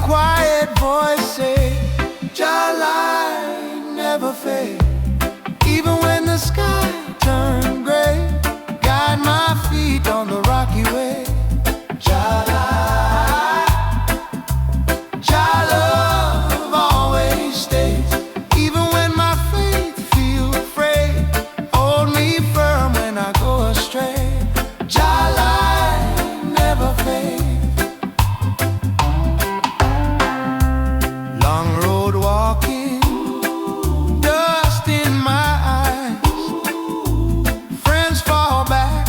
quiet voice say, Your light never fade. Even when the sky turn gray, guide my feet on the rocky way. Your light, your love always stays. Even when my faith feel afraid, hold me firm when I go astray. Your light never fades. Long road walking, dust in my eyes. Friends fall back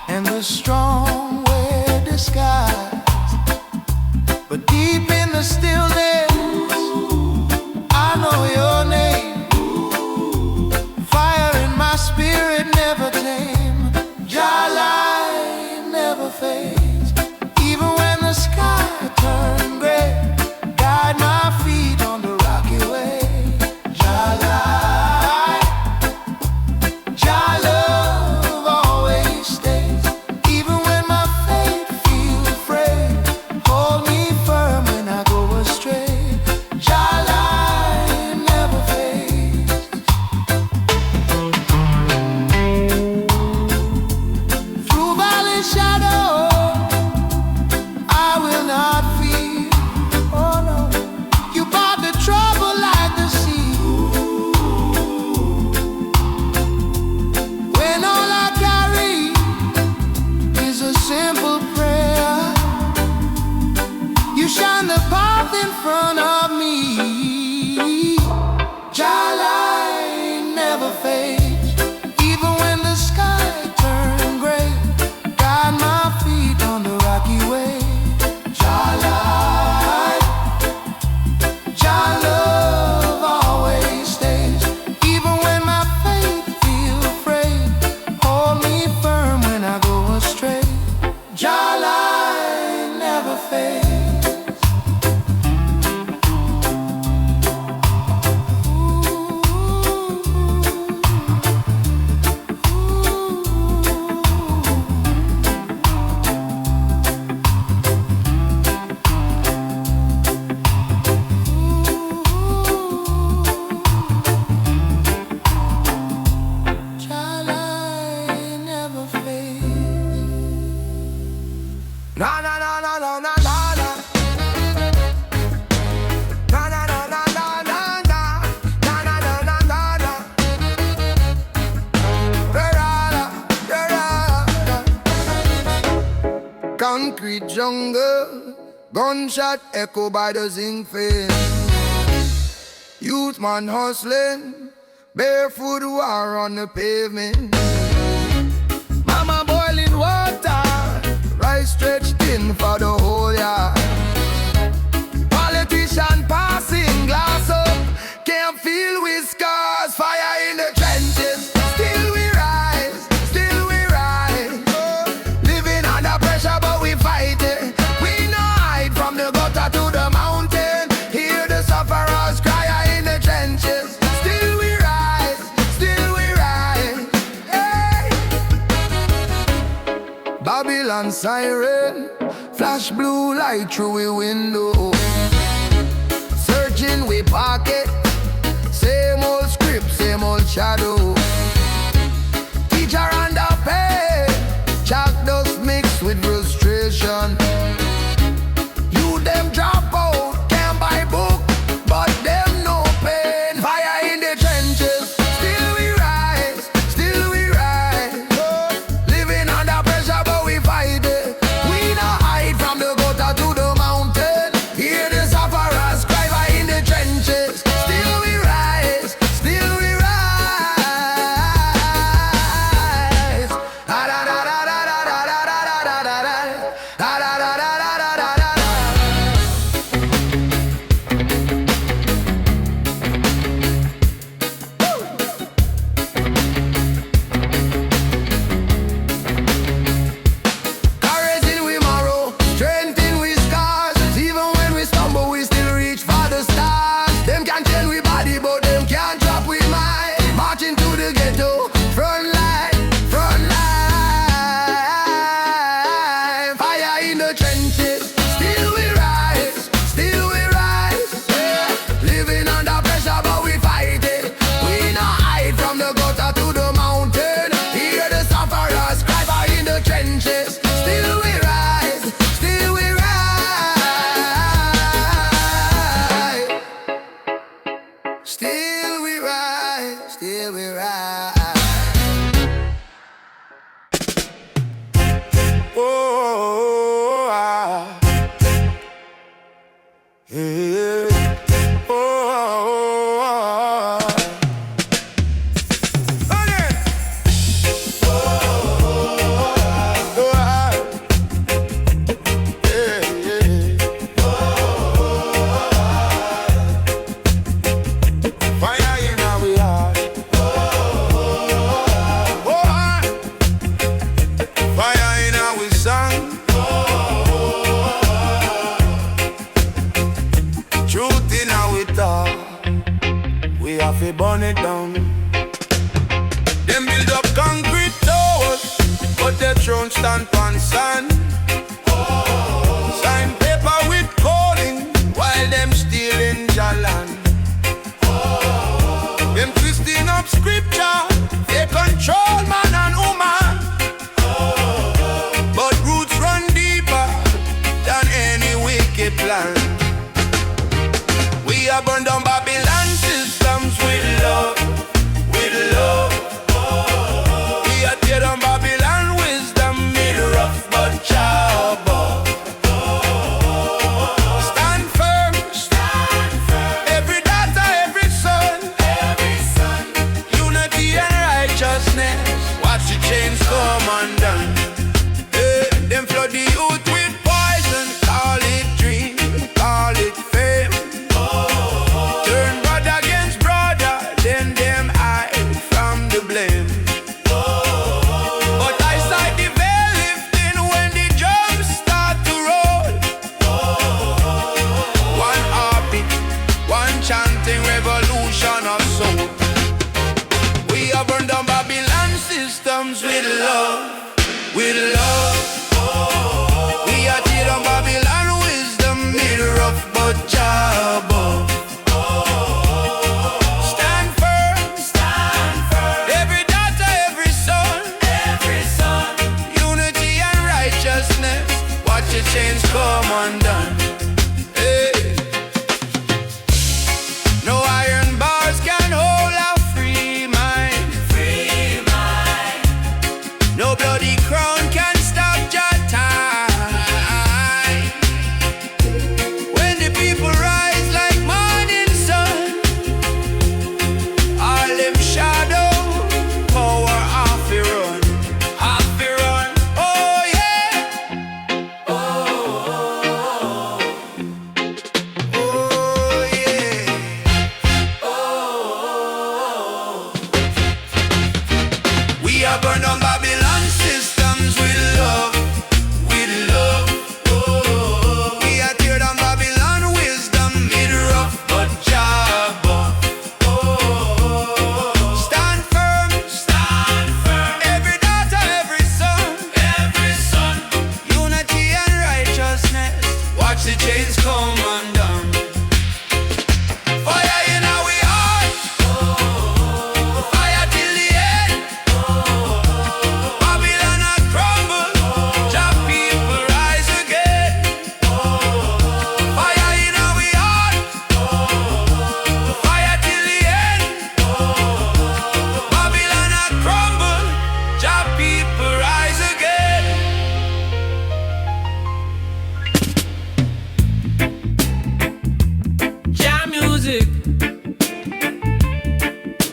and the strong wear disguise. But deep in the stillness, I know your name. Fire in my spirit never tame. Your light never fades. Even when the sky turns gray, guide my feet on the rocky way. Your light, your love always stays. Even when my faith feels afraid, hold me firm when I go astray. Your light never fades. Through valley shadow, I will not fear. Oh no, you brought the trouble like the sea. When all I carry is a simple prayer, you shine the path in front of me. Your light never fades. Even when the sky turns gray, guide my feet on the rocky way. Your light, your love always stays. Even when my faith feels afraid, hold me firm when I go astray. Your light never fades. Your light never fades. Na na na na na na na na. Na na na na na na na. Na na na na na na. Da-da-da, da-da-da. Concrete jungle, gunshot echo by the zinc fence. Youth man hustling, barefoot war on the pavement. Mama boiling water, rice stretched in for the whole yard. Politician passing glass up, can't feel whiskers, fire in the trenches. Still we rise, still we rise. Living under pressure but we fight it. We no hide from the gutter to the mountain. Hear the sufferers cry in the trenches. Still we rise, still we rise. Hey. Babylon siren, flash blue light through a window. Searching we pocket, same old script, same old shadow. Teacher underpaid, chalk dust mixed with frustration. You them drop out, can't buy book, but them no pain. Fire in the trenches, still we rise, still we rise. Living under pressure but we fight it. We not hide from the gutter to the mountain. Hear the sufferers cry fire in the trenches. Still we rise, still we rise. Da da da da da da da da da da da da da da da da da da da. burn it down. Them build up concrete towers, but their throne stand on sand. Sign paper with coding while them stealing Jalan. Them twisting up scripture, they control man and woman. But roots run deeper than any wicked plan. We are burned down Babylon systems with love, with love. We are tear down Babylon wisdom, made rough but chaba. Stand firm, every daughter, every son. Unity and righteousness, watch the chains come undone. Them flood the youth with poison, call it dream, call it fame. Turn brother against brother, then them hide from the blame. But I sight the veil lifting when the drums start to roll. One heartbeat, one chanting revolution of soul. We are burned down Babylon systems with love, with love. We are tear down Babylon wisdom, made rough but jabba. Stand firm, every daughter, every son. Unity and righteousness, watch your chains come undone. Hey. No iron bars can hold a free mind. No bloody crown can stop your time. When the people rise like morning sun, all them shadow power off the run, off the run. Oh yeah, oh yeah, oh. We are burned on Babylon systems with love, with love. Oh, we are tear down Babylon wisdom, made rough but jabba. Oh, stand firm, every daughter, every son. Unity and righteousness, watch the chains come undone. Fire in our heart, fire till the end. Babylon a crumble, Jah people rise again. Fire in our heart, fire till the end. Babylon a crumble, Jah people rise again. Jah music,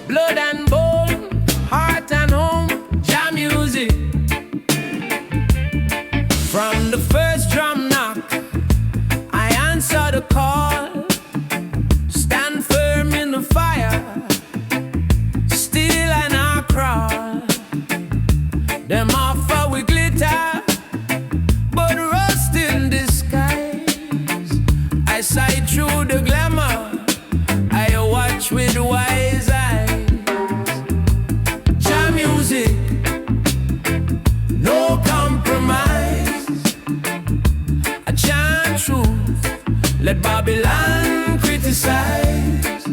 blood and bone, heart and home. Jah music. From the first drum knock, I answer the call. Stand firm in the fire, still and I crawl. Them offer with glitter, but rust in disguise. I sight through the glamour, I watch with wise eyes. Jah music, no compromise. I chant truth, let Babylon criticize.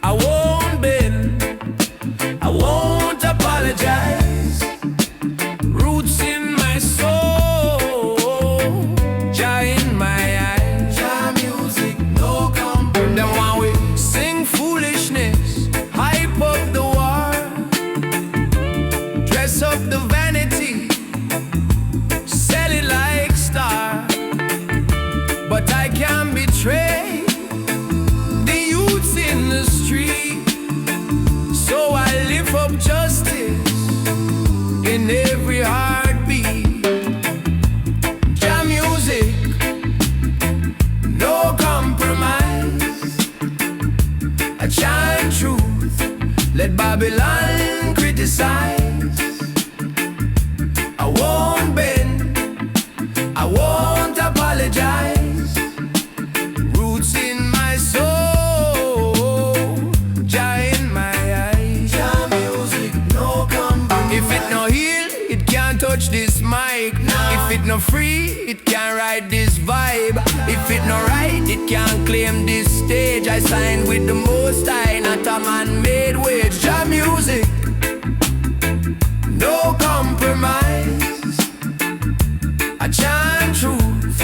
I won't bend, I won't apologize. Roots in my soul, Jah in my eyes. Jah music, no compromise. Them want we sing foolishness, hype up the war, dress up the vanity, sell it like star. But I can't be no free, it can't ride this vibe. If it no right, it can't claim this stage. I signed with the most high, not a man-made wage. Jam music, no compromise. I chant truth,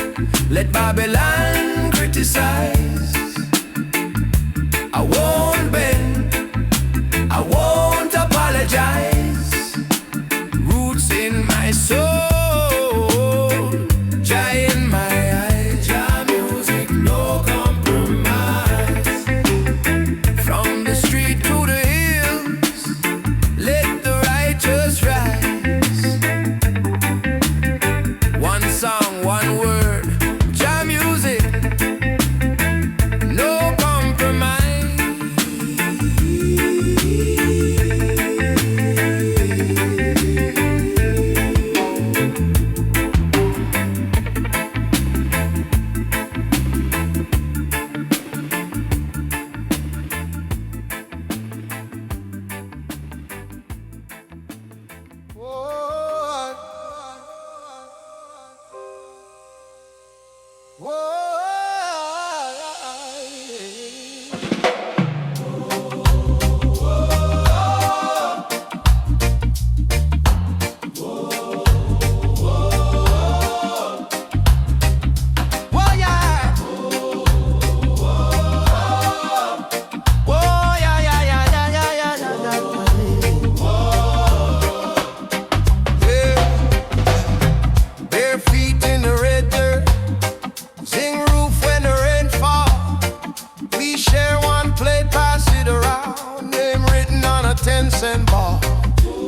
let Babylon criticize. I won't bend, I won't apologize. Roots in my soul, Jah in my eyes. Jah music, no compromise. From the street to the hills, let the righteous rise. One song, one word, Jah music, no compromise.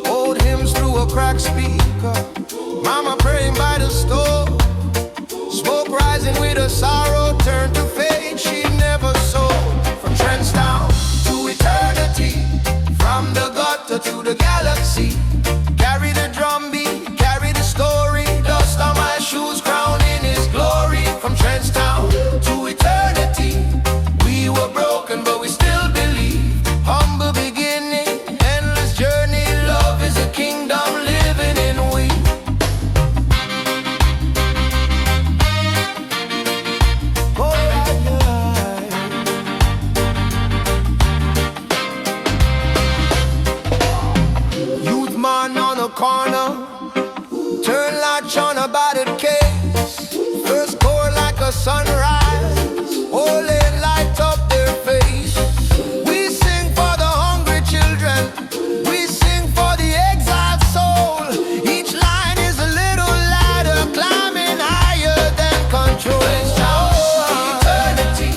Old hymns through a cracked speaker. Mama praying by the stove. Smoke rising with a sorrow turned to fate she never sold. From Trenchtown to eternity, from the gutter to the galaxy. Carry the drumbeat, carry the story. Dust on my shoes, crown in his glory. From Trenchtown to eternity, we were broken but we still believe. Humble beginning, endless journey. Love is a kingdom living in we. Oh, yeah. Youth man on the corner, turn latch on a battered case. First core like a sunrise, holy light up their face. We sing for the hungry children, we sing for the exiled soul. Each line is a little ladder, climbing higher than control. Eternity,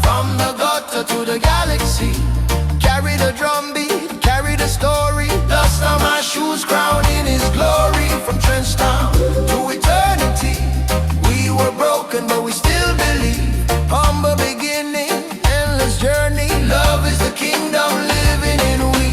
from the gutter to the galaxy. Carry the drumbeat, carry the story. Dust on my shoes, crown in his glory. From Trenchtown to eternity, we were broken but we still believe. Humble beginning, endless journey. Love is the kingdom living in we.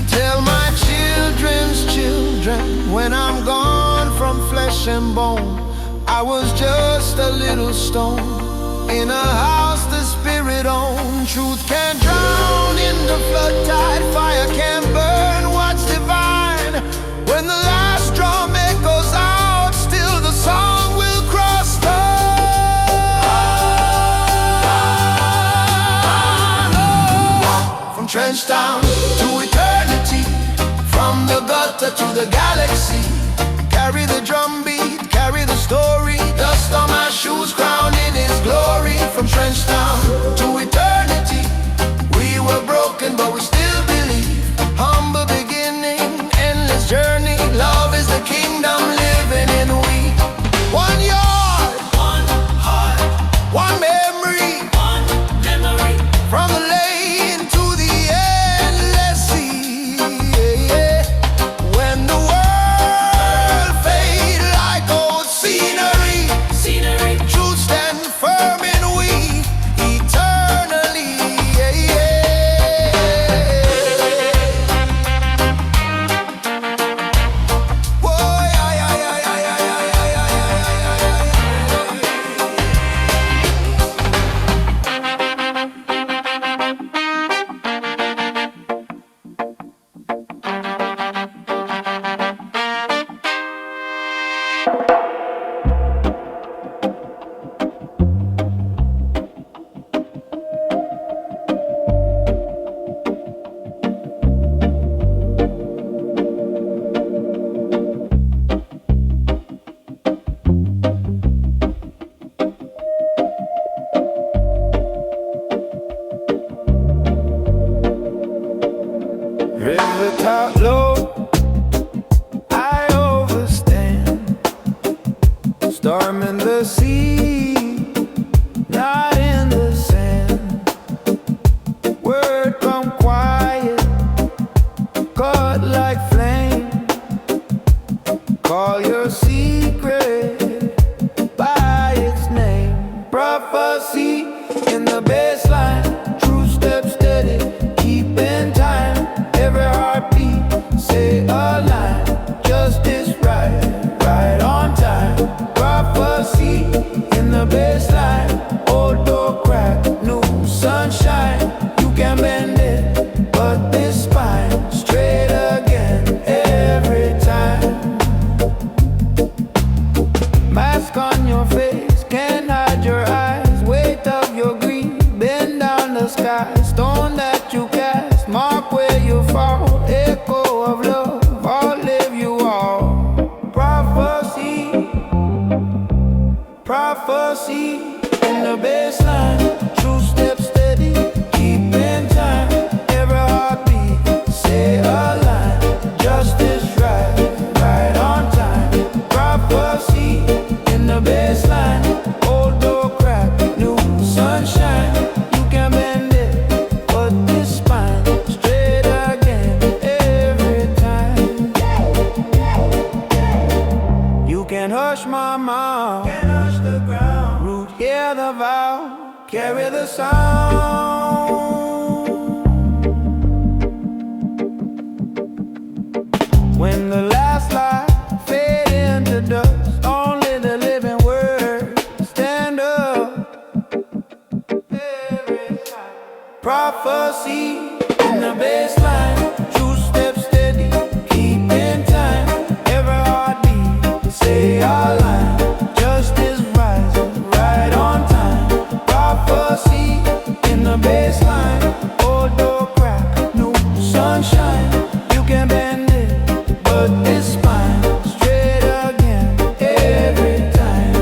Tell my children's children, when I'm gone from flesh and bone, I was just a little stone in a house the spirit owned. Truth can't drown in the flood tide, fire can't burn what's divine. When the last drum echoes out, still the song will cross the line. From Trenchtown to eternity, from the gutter to the galaxy. Carry the drumbeat, carry the story. Dust on my shoes, crown in his glory. From Trenchtown to eternity, we were broken but we still believe. Humble beginning, endless journey. Love is the kingdom living in we. One yard, one heart, one memory, one memory. From the lane to the endless sea. When the world fade like old scenery, truth stand firm in we eternally. Whoa, yeah. storm in the sea, not in the sand. Word come quiet, caught like flame. Call your secret by its name. Prophecy in the baseline, true step steady, keep in time. Every heartbeat, say a line. Justice right, right on time. Prophecy in the baseline, old door crack, new sunshine. You can bend it, but this spine straight again every time. Mask on your face, can't hide your eyes. Weight of your greed, bend down the sky. Stone that you cast, mark where you fall. Echo of love, outlive you all. Prophecy, prophecy in the baseline, true step steady, keep in time. Every heartbeat, say a line. Justice right, right on time. Prophecy in the baseline, old door crack, new sunshine. You can bend it, but this spine straight again every time. You can hush my mouth, can hush the ground. Root, hear the vow, carry the sound. When the last light fade into dust, only the living word stand up every time. Prophecy in the baseline, true step steady, keep in time. Every heartbeat, say our line. Justice rising, right on time. Prophecy in the baseline, old door crack, new sunshine. You can bend it, but this spine straight again every time.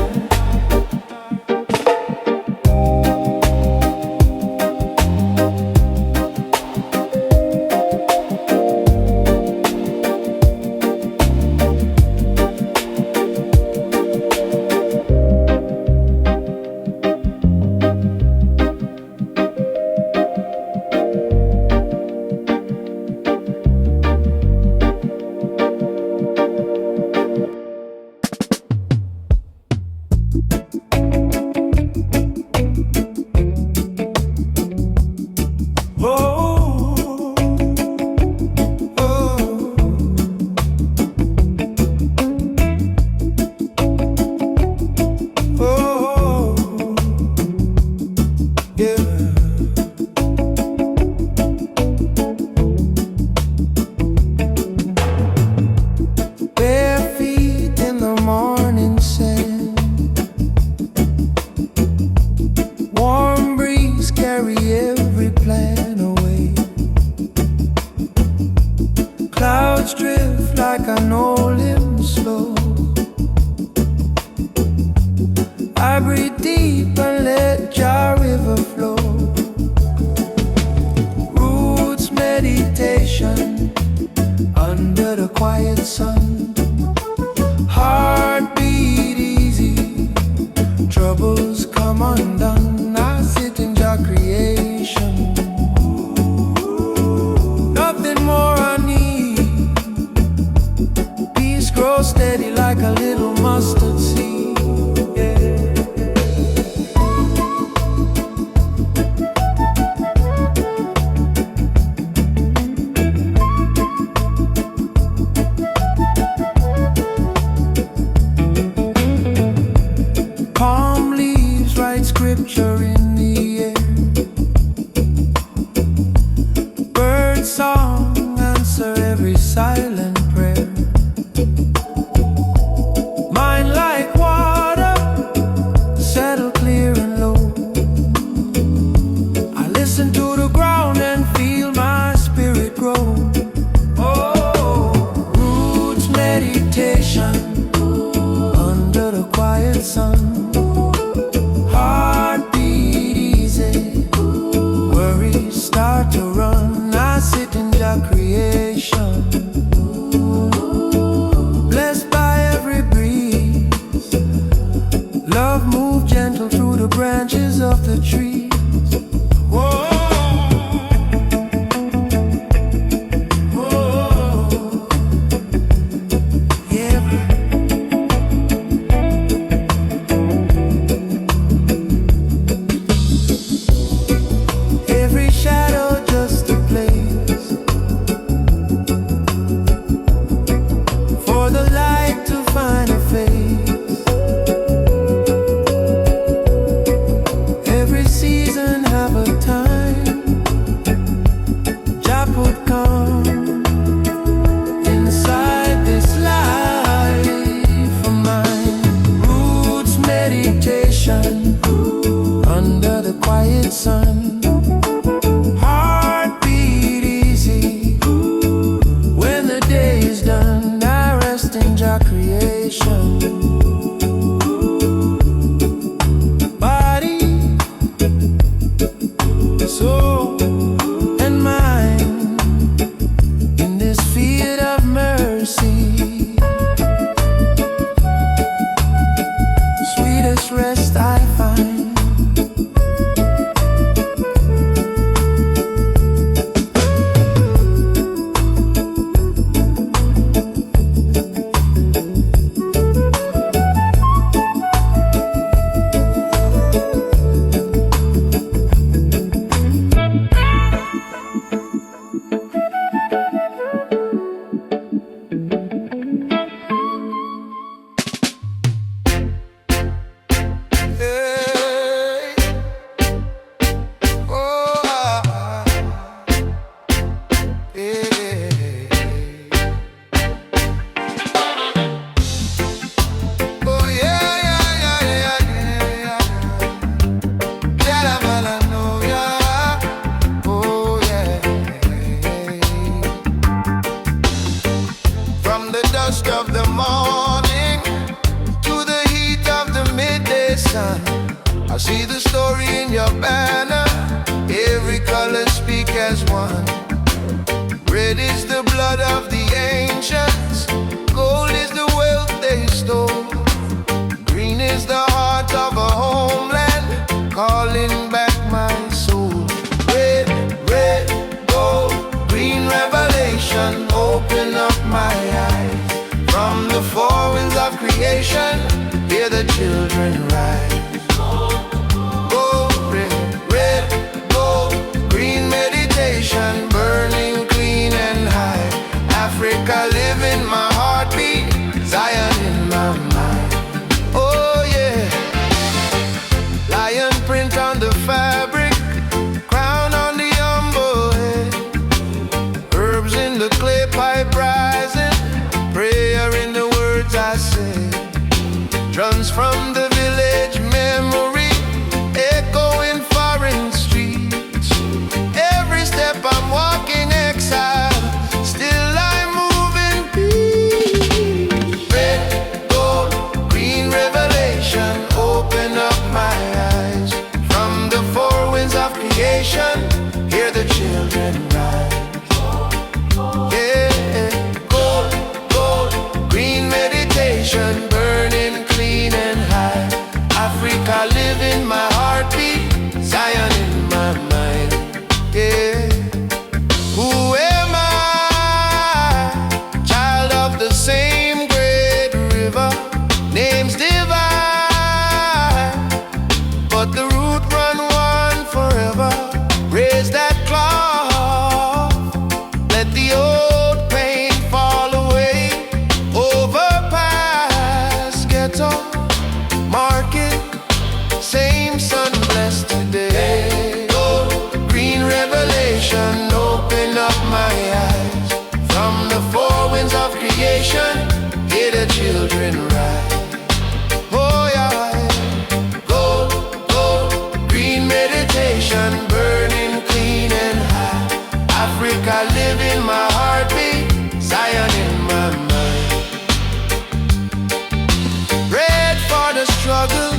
Clouds drift like an old limb slow. I breathe deep and let your river flow. Roots meditation under the quiet sun. Heartbeat easy, troubles come undone. I sit in your creation. Nothing more I need. Peace grows steady like a little mustard seed. Love moved gentle through the branches of the trees. Whoa. Under the quiet sun, heartbeat easy. When the day is done, I rest in Jah creation. Body, soul, and mind in this field of mercy. Sweetest rest I find. Of the morning to the heat of the midday sun, I see the story in your banner. Every color speak as one. Red is the blood of the ancients, gold is the wealth they stole, green is the heart of a homeland, calling back my soul. Red, red, gold, green revelation, open up my eyes. From the four winds of creation, hear the children rise. Gold, red, red, gold, green meditation, burning clean and high. Africa live in my heartbeat, Zion in my mind. Oh yeah, lion print on the fabric, crown on the humble head, herbs in the clay pipe rising, prayer in the words I say, drums from the village memory, echo in foreign streets. Every step I'm walking exile, still I'm moving peace. Red, gold, green revelation, open up my eyes. From the four winds of creation, hear the children rise. Burning clean and high. Africa live in my heartbeat, Zion in my mind. Yeah. Who am I? Child of the same great river, names divine, but the root run one forever. Raise that cloth, let the old pain fall away. Market, same sun blessed today. Gold, green revelation, open up my eyes. From the four winds of creation, hear the children rise. Oh yeah, gold, gold, green meditation, burning clean and high. Africa live in my heartbeat, Zion in my mind. Red for the struggle,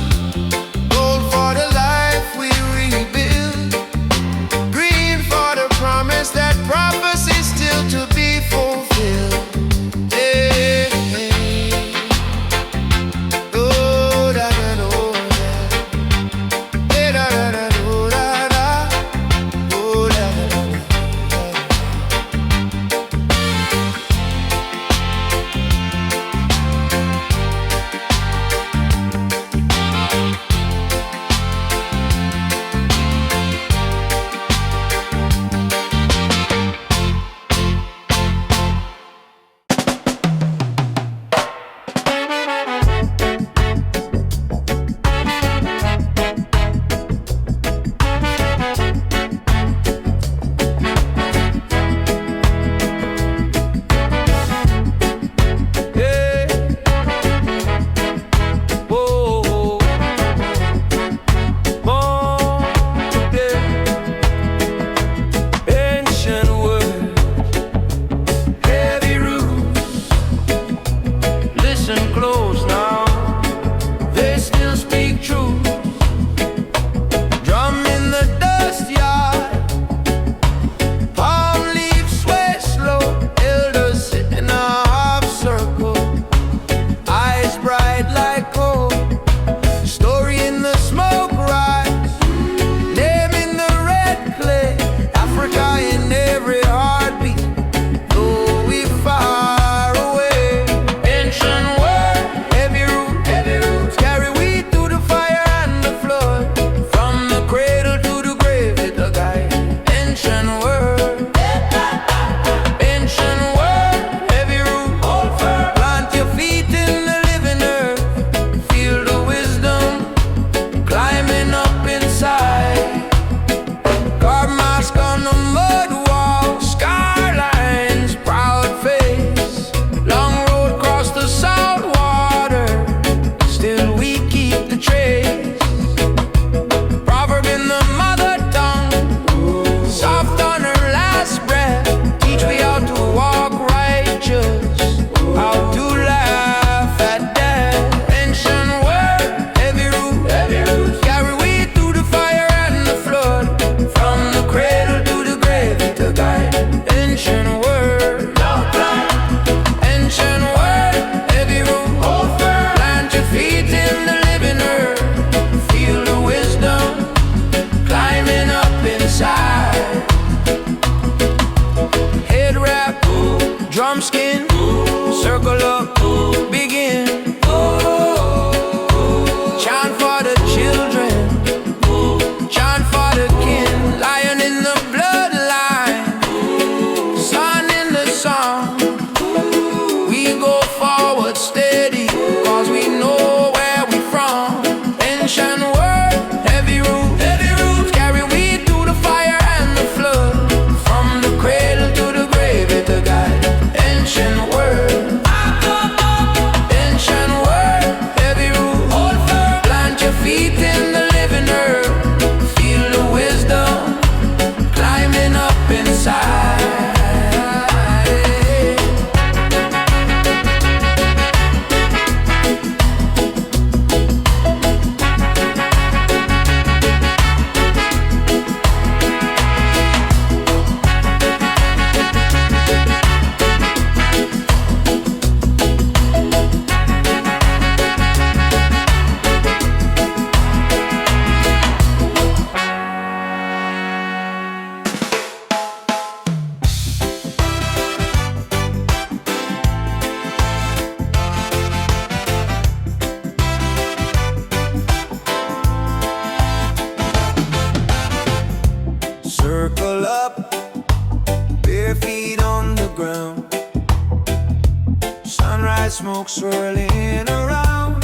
smoke swirling around.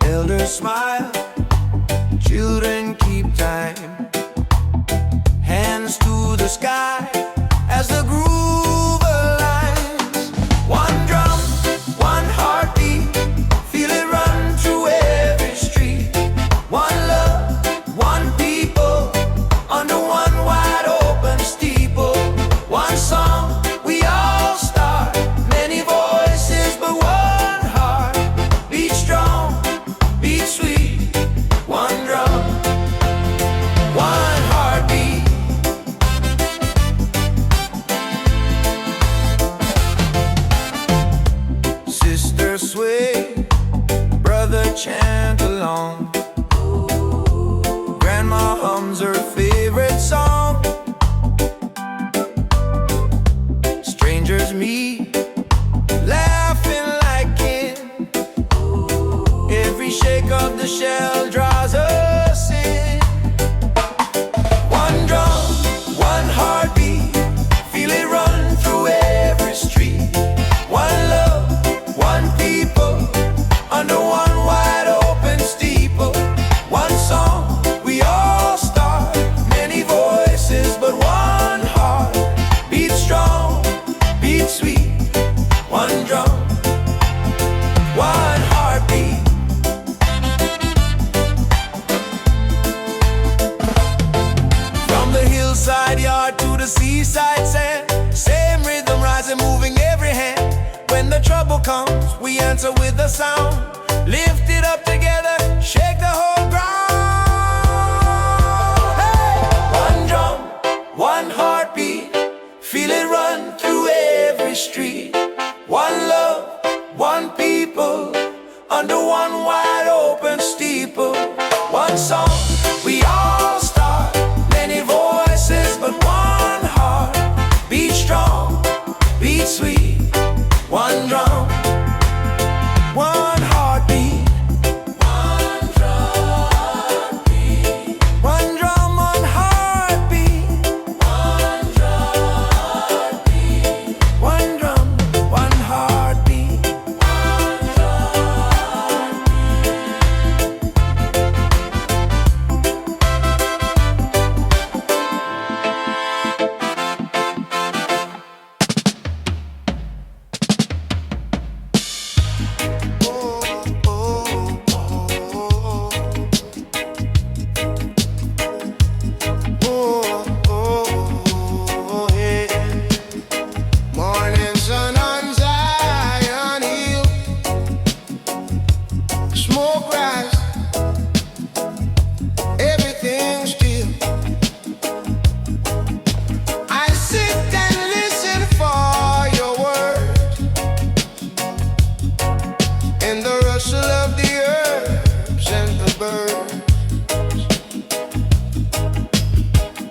Elders smile, children keep time. Hands to the sky as the groove aligns. One drum, one heartbeat, feel it run through every street. One love, one people, under one wide open steeple. One song, we all start, many voices but one heart. Beat strong, beat sweet, one drum, one heartbeat. Sister sway, brother chant along. Grandma hums her favorite song. Strangers meet, laughing like kin. Every shake of the shell draws us in. One drum, one heartbeat, feel it run through every street. One love, one people, under one wide open steeple. One song, we all start, many voices but one heart. Beat strong, beat sweet, one drum, one heartbeat. From the hillside yard to the seaside sand, same rhythm rising, moving every hand. When the trouble comes, we answer with a sound. Lift it up together, shake the whole ground. Hey! One drum, one heartbeat, feel it run through every street. One love, one people, under one wide open steeple. One song, we all start, many voices but one heart. Beat strong, beat sweet, one drum, one heartbeat. One drum beat, one drum, one heartbeat. One drum beat, one drum, one heartbeat. One Morning sun on Zion Hill, smoke rise, everything still. I sit and listen for your words, and the rustle of the herbs and the birds.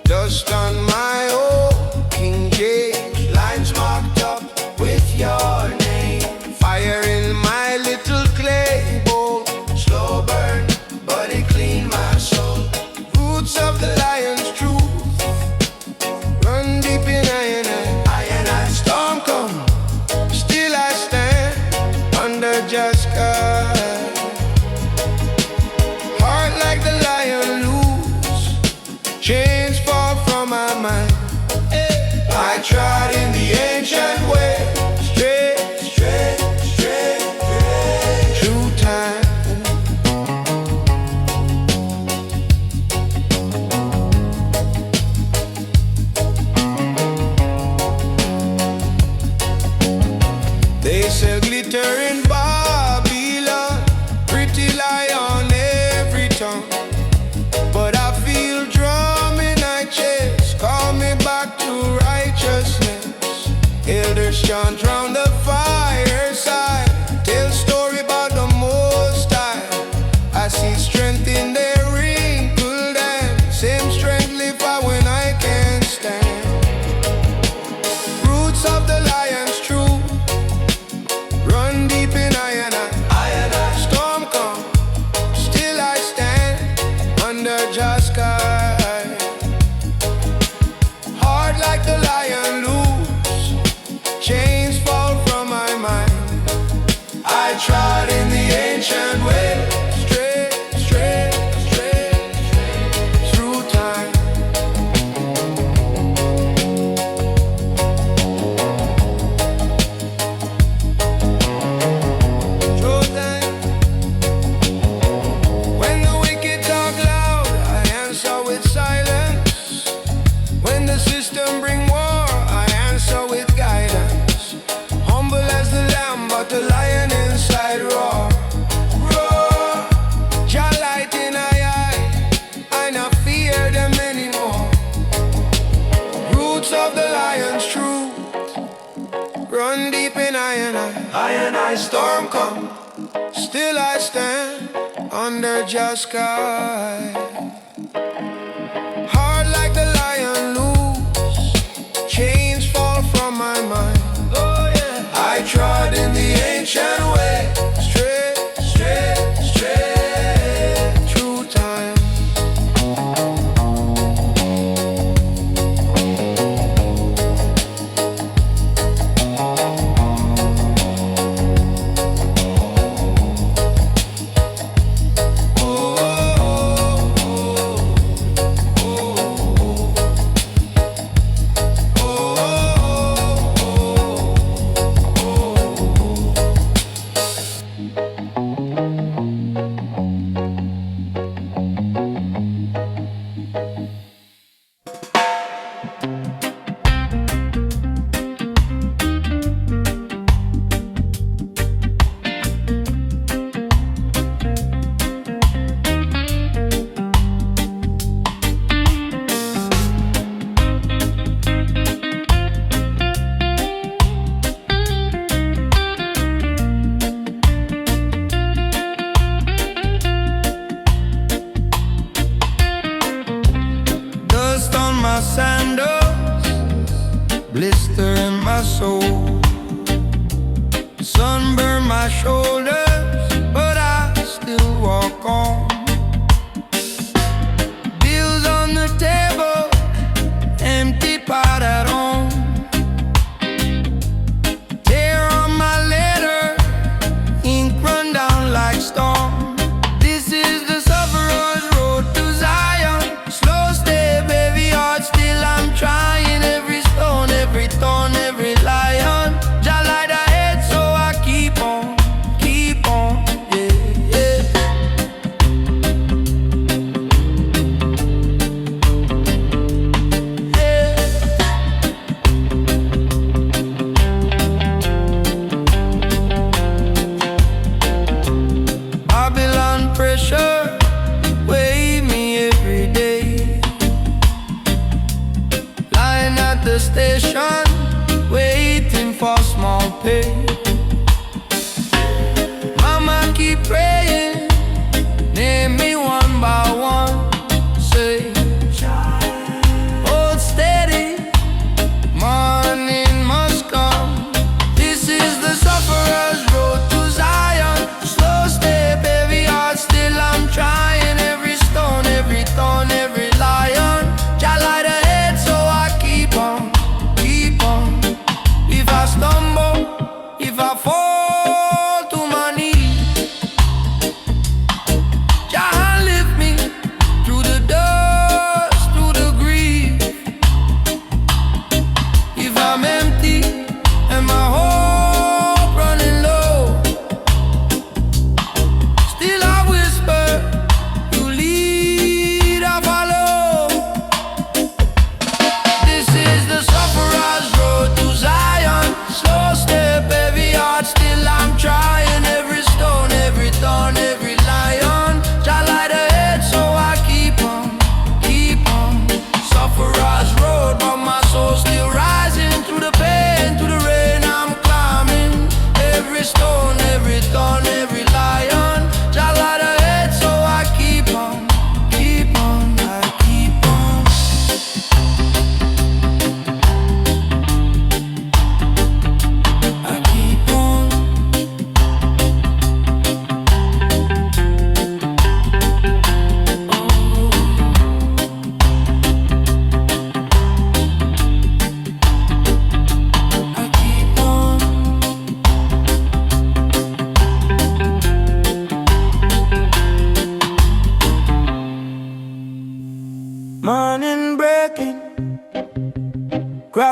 Dust on my old King James, lines marked up with your name. Fire in my little clay bowl, slow burn, but it clean my soul. Roots of the lion's truth run deep in I and I. Storm come, still I stand under just God. Heart like the lion loose, chains fall from my mind. I trod in the ancient way, straight, straight, straight, straight through time. They sell glitter in Babylon, trod in the ancient way, straight, straight, straight, through time. Through time. When the wicked talk loud, I answer with silence. When the system bring war, I answer with guidance. Humble as the lamb, but the lion inside roar. Roar, Jah light in eye, I not fear them anymore. Roots of the lion's truth run deep in I and I storm come, still I stand under Jah sky. Hard like the lion loose, chains fall from my mind. Oh yeah, I trod in the ancient way, straight, straight, straight, through time. Oh, oh, oh,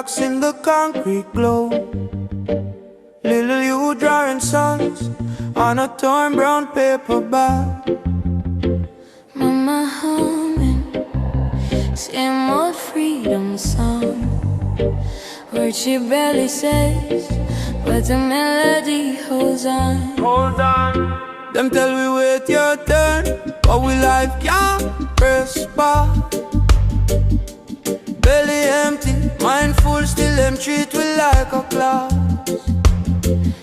rocks in the concrete glow. Little you drawing sons on a torn brown paper bag. Mama humming same old freedom song, word she barely says, but the melody holds on. Hold on. Them tell we wait your turn, but we life can't press pause. Belly empty, mind full, still them treat we like a class.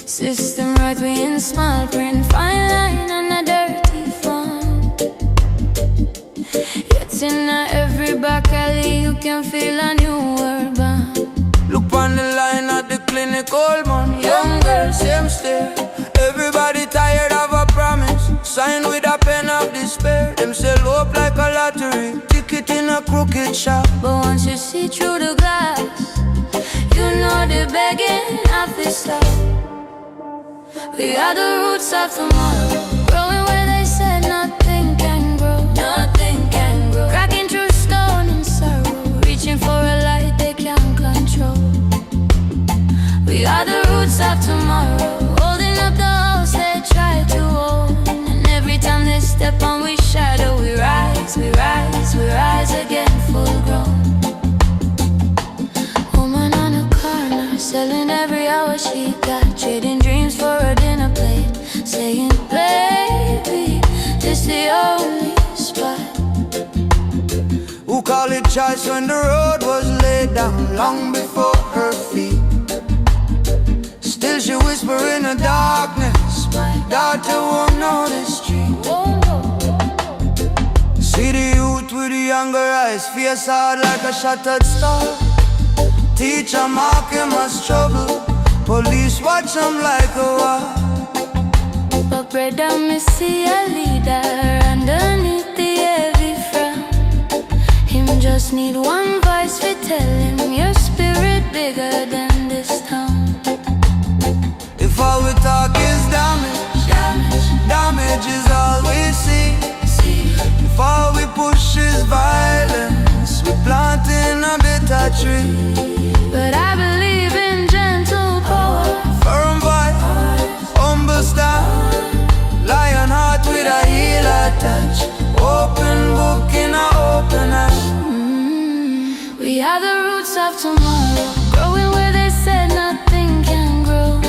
System right, we in small print, fine line and a dirty font. Yet in every back alley you can feel a new word bound. Look on the line at the clinic, old man, young girl, same stare. Everybody tired of a promise, signed with a pen of despair. Them sell hope like a lottery, ticket in a crooked shop. But once you see through the glass, you know they're begging off this stuff. We are the roots of tomorrow, growing where they said nothing can grow. Nothing can grow. Cracking through stone and sorrow, reaching for a light they can't control. We are the roots of tomorrow, holding up the house they try to own. And every time they step on we shadow, we rise, we rise, we rise again full grown. Woman on a corner, selling every hour she got, trading dreams for a dinner plate, saying baby, this the only spot. Who call it choice when the road was laid down long before her feet? Still she whisper in the darkness, my daughter won't know the street. See the youth with the younger eyes, face hard like a shattered star. Teacher mark him as trouble, police watch him like a war. But brother, me see a leader underneath the heavy frown. Him just need one voice to tell him your spirit bigger than this town. If all we talk is damage, damage is all we see. If all we push is violence, we planting a bitter tree. But I believe in gentle power, firm voice, humble style, lion heart with a healer touch, open book in a open eye. We are the roots of tomorrow, growing where they said nothing can grow.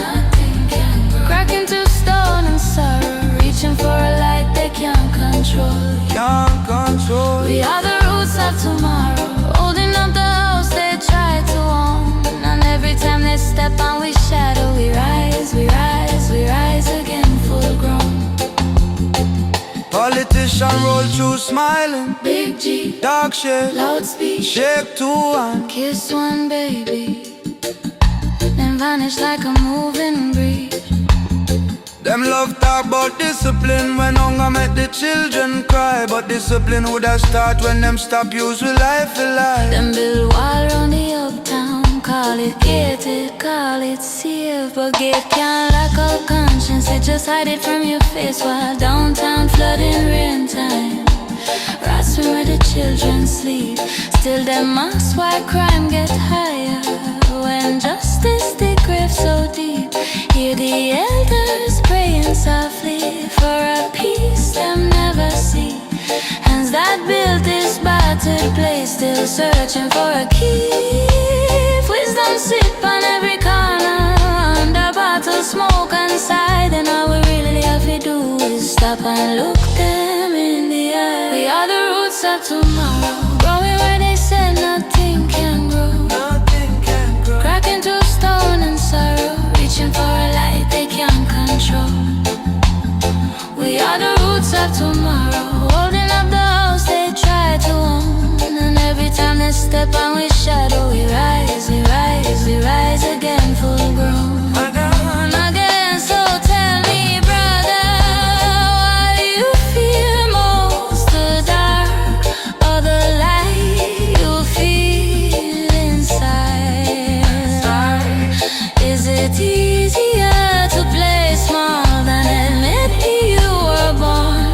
Cracking through stone and sorrow, reaching for a light they can't control. Can't control. We are the roots of tomorrow, holding up the house they try to own. And every time they step on we shadow, we rise, we rise, we rise again full grown. Politician roll through smiling, Big G, dark shade, loud speech, shake two and kiss one baby, then vanish like a moving breeze. them love talk about discipline when hunger make the children cry. But discipline would have start when them stop use with life alive. Them build wall round the uptown, call it gated, call it safe. But gate can't lock up conscience, it just hide it from your face. While downtown flooding rain time, rats where the children sleep. Still them ask why crime get higher when justice they grave so deep. Hear the elders praying softly for a peace them never see. Hands that built this battered place still searching for a key. Wisdom sit on every corner, under bottle smoke inside. And all we really have to do is stop and look them in the eye. We are the roots of tomorrow, growing where they said nothing can grow. Nothing can grow. Cracking through stone and sorrow, reaching for a light they can't control. We are the roots of tomorrow, holding up the house they try to own. And every time they step on we shadow, we rise, we rise, we rise again full grown. Again, so tell me brother, why do you fear most the dark or the light you feel inside? Is it easier to play small than admit you were born?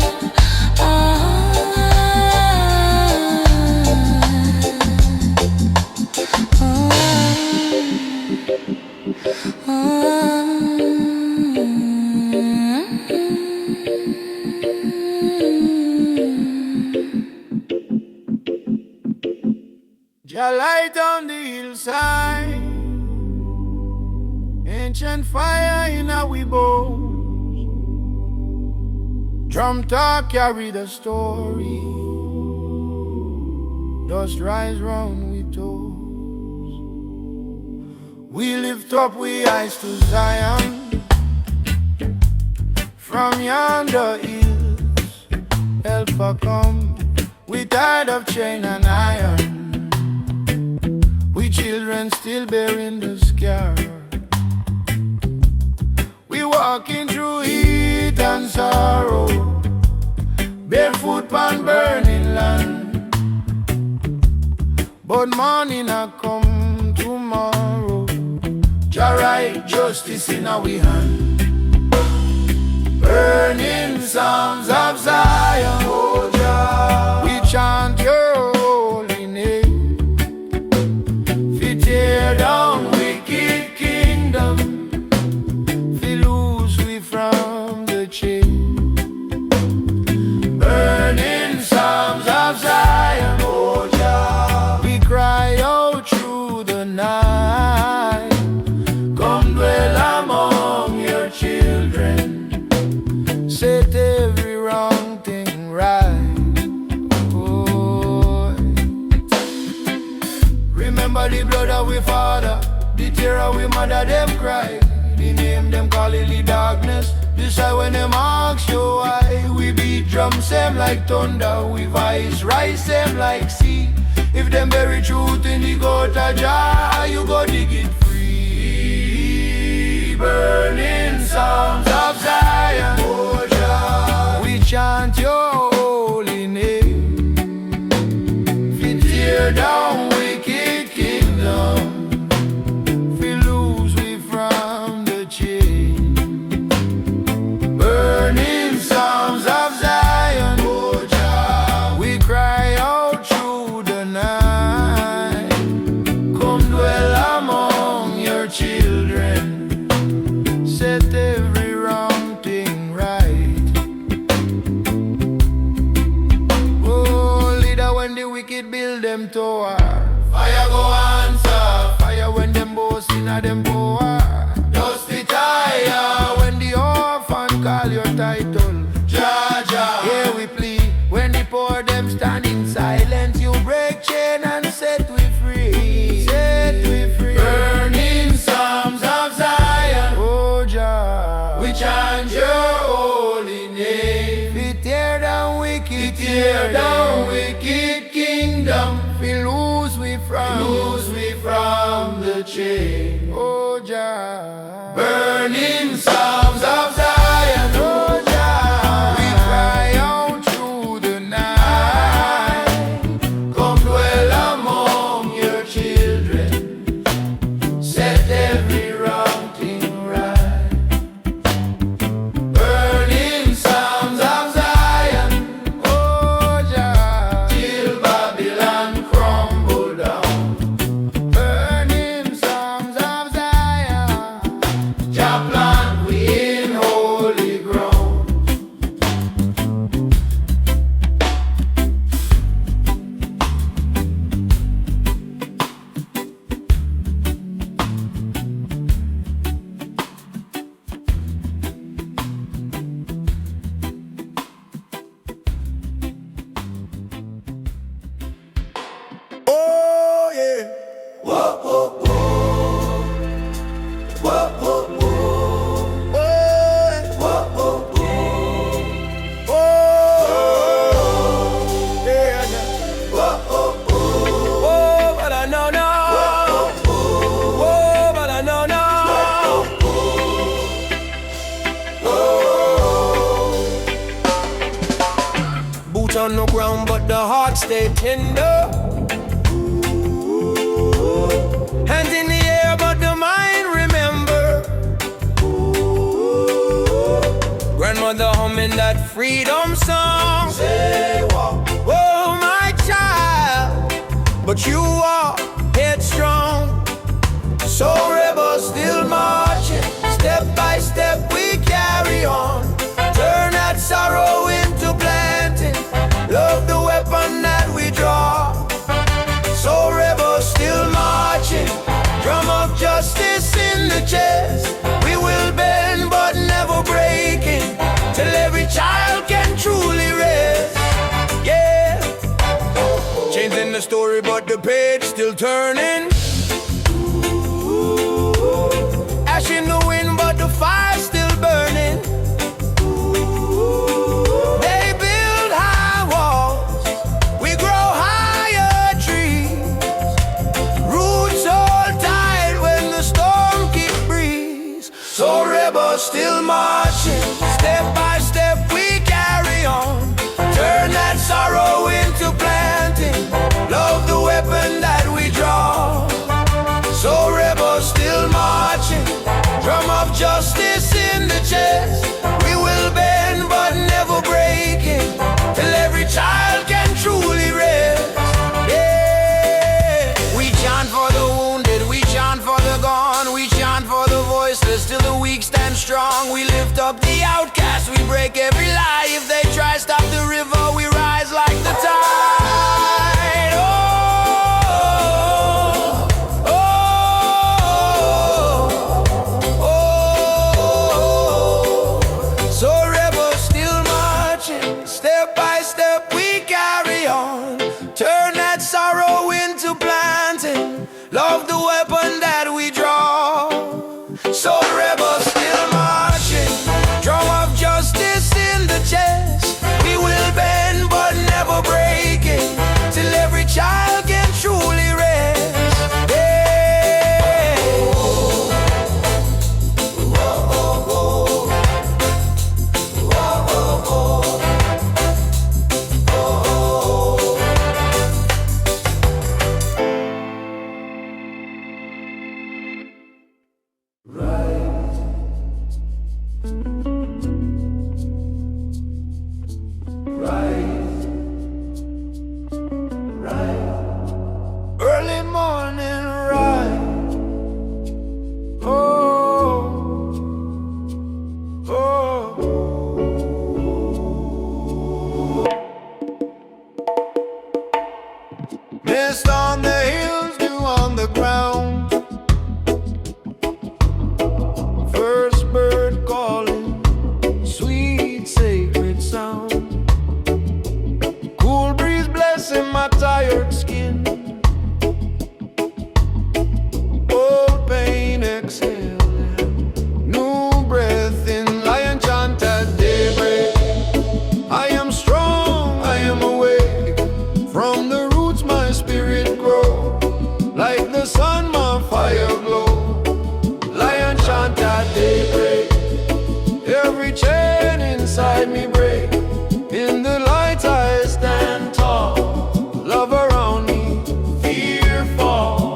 Jah light on the hillside, ancient fire in our bones. Drum talk carry the story, dust rise round we toes. We lift up we eyes to Zion, from yonder hills. Helper come, we tired of chain and iron. We children still bearing the scar. We walking through heat and sorrow, barefoot on burning land. But morning a come tomorrow, Jah write justice in our hand. Burning songs of Zion, oh Jah, we chant your holy name. Fi tear down wicked kingdom, fi loose we from the chain. Burning songs of Zion, oh Jah, we cry out through the night. Come dwell among your children, set every wrong thing right. Oh, remember the blood of we father, the tear of we mother them cry. The name them call it the darkness. This I when them ask you why. We beat drums them like thunder, we voice rise them like sea. If them bury truth in the gutter jar, you go dig it free. Burning songs of Zion, oh Jah, we chant your holy name. Fi tear down wicked kingdom, fi loose we from the chain. Burning songs of Zion, oh Jah, we cry out through the night. Come dwell among your children, set every wrong thing right. Oh, leader, when the wicked build them tower, fire go answer. Fire when them boast in a them power. Dust it higher when the orphan call your title. Jah, Jah, here we plead. When the poor them stand in silence, you break chain and set we free. Set we free. Burning songs of Zion, oh Jah, we chant your holy name. We tear down wicked kingdom. We lose we from the chain, oh Jah. Burning songs of Zion, oh Jah, we cry out through the night. Come dwell among your children, set every wrong thing right. Burning songs of Zion, oh Jah, till Babylon crumble down. Burning songs of Zion, Jah plant we in holy ground. Oh yeah. Whoa, whoa, whoa. Whoa, whoa, whoa. Whoa, whoa, whoa. Oh, yeah, yeah. Whoa, whoa, whoa. Whoa, but I know no. Whoa, but I know no. Boots on the ground, but the heart stay tender. Hands in the air, but the mind remember. Grandmother humming that freedom song. Say what? Oh, my child, but you are headstrong. So rebel still marching. Step by step we carry on. Turn that chest. We will bend but never breaking, till every child can truly rest. Yeah, changing the story but the page still turning. Ash in the wind but the fire still burning. They build high walls, we grow higher trees. Roots hold tight when the storm keeps breeze. So rebels still marching, step by step we carry on. Turn that sorrow into planting, love the weapon that we draw. So rebels still marching, drum of justice in the chest. We will bend but never breaking, till every child can truly rest. Yeah, we chant for the wounded, we chant for the gone, we chant for the voiceless till the weak stand strong. We lift up the outcast, we break every lie. If they try stop the river, we rise like the tide. Oh, so rebels still marching, step by step we carry on. Turn that sorrow into planting, love the weapon that we draw. So rebels still marching, drum of justice in the chest. We will bend but never breaking, till every child can truly rest. Yeah. Early morning rise. Oh, oh. Mist on the hills, dew on the ground. First bird calling, sweet sacred sound. Cool breeze blessing my tired skin. Old pain exhaling, new breath in. Lion chant at daybreak. I am strong, I am awake. From the roots my spirit grow. Like the sun my fire glow. Lion chant at daybreak. Every chain inside me break. In the light I stand tall. Love around me, fear fall.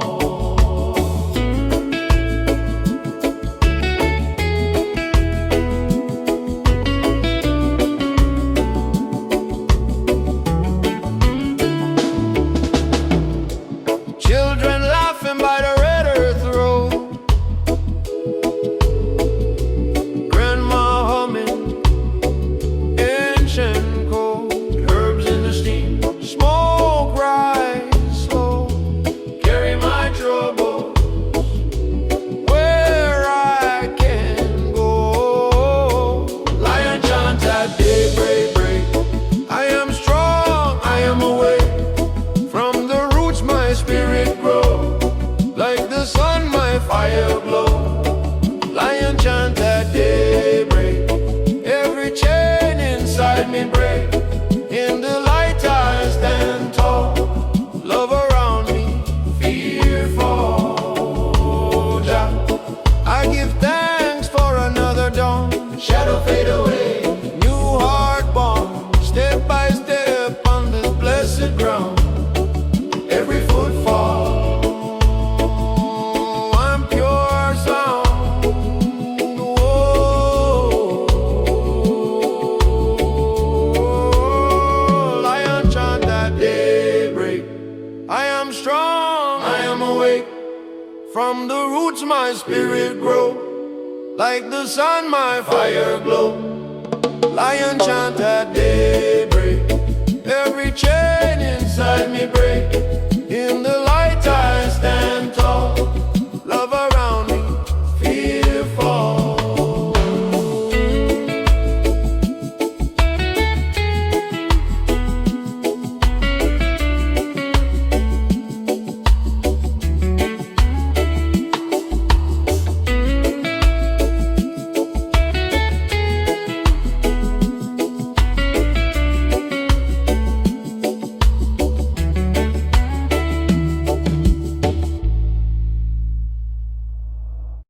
Children laughing by the red earth road. Grandma humming, ancient cold. Herbs in the steam, smoke rise slow. Carry my troubles where I can go. Lion chant at daybreak. I am strong, I am awake. From the roots my spirit grow. Like the sun my fire glow. Lion chant at daybreak. Every chain inside me break. In the light I stand tall. Love around me, fear fall. Jah, I give thanks for another dawn. Shadow fade away, new heart born. Step by step on this blessed ground. Every footfall, I'm pure sound. Oh, lion chant at daybreak. I am strong, I am awake. From the roots my spirit grow. Like the sun my fire glow. Lion chant at daybreak. Every chain inside me break.